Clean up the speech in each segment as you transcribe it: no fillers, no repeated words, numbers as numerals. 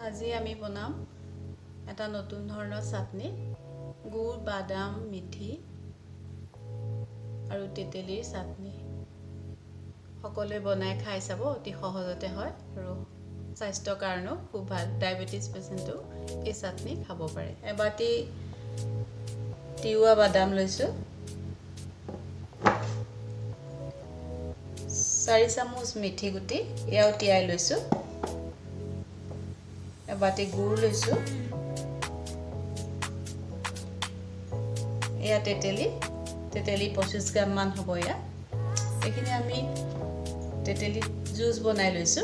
আজি আমি বনাম এটা নতুন ধৰণৰ চাটনি গুড় বাদাম মিঠি আৰু তেতেলীৰ চাটনি সকলোৱে বনাই খাই চাব অতি সহজতে হয় আৰু স্বাস্থ্যৰ কাৰণেও খুব ভাল ডায়াবেটিস পেশেন্টও এই চাটনি খাব পাৰে এবাটি তিউৱা বাদাম লৈছো 4 চামুচ মিঠি গুটি ইয়াও তিয়াই লৈছো এবাটি গুড় লৈছো এয়া তেতেলী 25 গ্ৰাম মান হ'ব ইয়া এখিনি আমি তেতেলী জুস বনাই লৈছো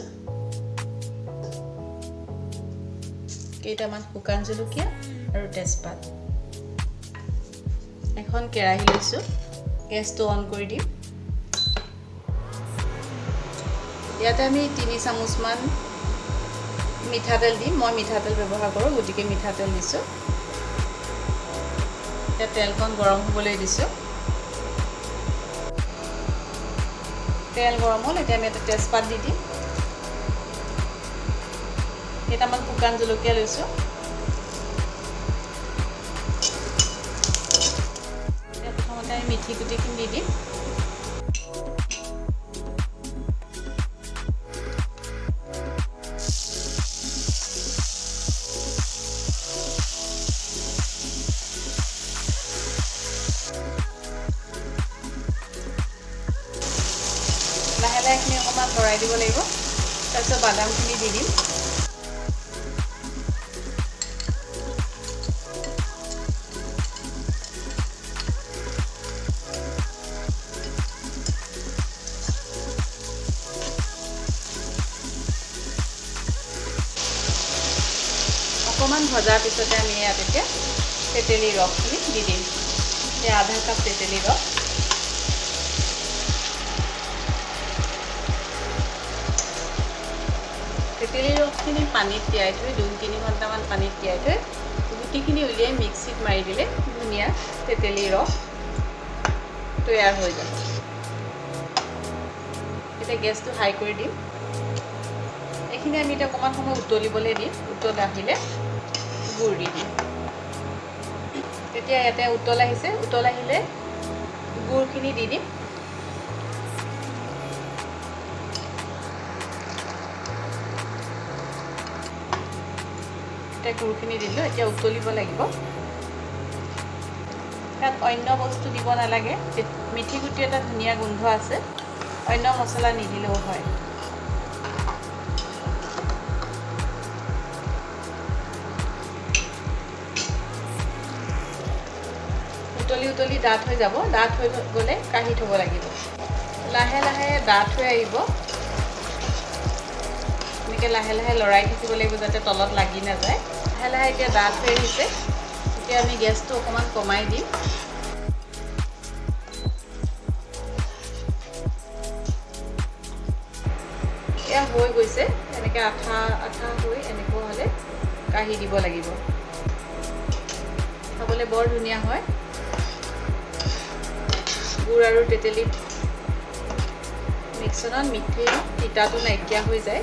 কেইটামান শুকান জলকীয়া আৰু তেজপাত এখন কেৰাহী লৈছো গেছটো অন কৰি দিম ইয়াতে আমি 3 চামুচ মান মিঠাতেল দিম মই মিঠাতেল ব্যৱহাৰ কৰো গটিকে মিঠাতেল দিছো এটা তেলখন গৰম হ'বলৈ দিছো তেল গৰম হ'ল এতিয়া আমি এটা তেজপাত দি দিম কেইটামান শুকান জলকীয়া লৈছো এতিয়া প্ৰথমতে আমি মিঠি গুটিখিনি দি দিম লাহে অকমান লৰাই দিব লাগিব তাৰপিছত বাদামখিনি দি দিম অকমান ভজাৰ পিছতে আমি ইয়াত এতিয়া তেতেলীৰ ৰসখিনি দি দিম এই আধা কাপ তেতেলীৰ ৰস তেতেলীৰ ৰসখিনি পানীত তিয়াই থৈ 2-3 ঘণ্টামান পানীত তিয়াই থৈ গুটিখিনি উলিয়াই মিক্সিত মাৰি দিলে ধুনীয়া তেতেলীৰ ৰস তৈয়াৰ হৈ যাব এতিয়া গেছটো হাই কৰি দিম এইখিনি আমি এটা অকমান সময় উতলিবলৈ দিম উতল আহিলে গুড় দি দিম তেতিয়া ইয়াতে উতল আহিলে গুড়খিনি দি দিম গুড়খিনি দিলো এতিয়া উতলিব লাগিব তাত অন্য বস্তু দিব নালাগে মিঠি গুটি এটা ধুনীয়া গোন্ধ আছে অন্য মছলা নিদিলেও হয় উতলি ডাঠ হৈ যাব ডাঠ হৈ গ'লে কাঢ়ি থ'ব লাগিব লাহে লাহে ডাঠ হৈ আহিব এনেকৈ লাহে লাহে লৰাই থাকিব লাগিব যাতে তলত লাগি নাযায় লাহে লাহে এতিয়া ডাঠ হৈ আহিছে এতিয়া আমি গেছটো অকণমান কমাই দিম এয়া হৈ গৈছে এনেকৈ আঠা হৈ এনেকুৱা হ'লে কাঢ়ি দিব লাগিব খাবলৈ বৰ ধুনীয়া হয় গুড় আৰু তেতেলী মিশ্ৰণত মিঠি তিতাটো নাইকিয়া হৈ যায়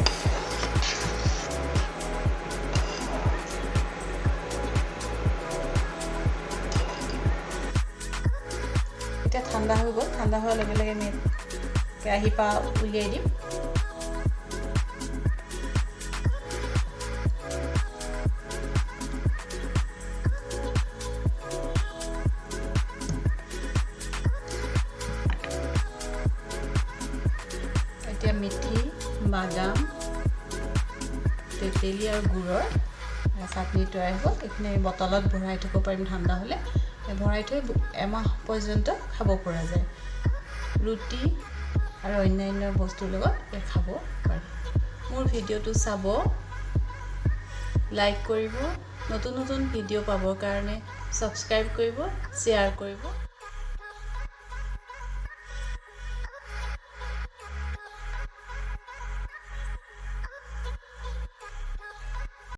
এতিয়া ঠাণ্ডা হৈ গ'ল ঠাণ্ডা হোৱাৰ লগে লগে আমি কেৰাহীৰ পৰা উলিয়াই দিম এতিয়া মিঠি বাদাম তেতেলী আৰু গুড়ৰ চাটনি তৈয়াৰ হ'ব এইখিনি আমি বটলত ভৰাই থ'ব পাৰিম ঠাণ্ডা হ'লে ভৰাই থৈ এমাহ পৰ্যন্ত খাব পৰা যায় ৰুটি আৰু অন্যান্য বস্তুৰ লগত খাব পাৰি মোৰ ভিডিঅ'টো চাব লাইক কৰিব নতুন ভিডিঅ' পাবৰ কাৰণে ছাবস্ক্ৰাইব কৰিব শ্বেয়াৰ কৰিব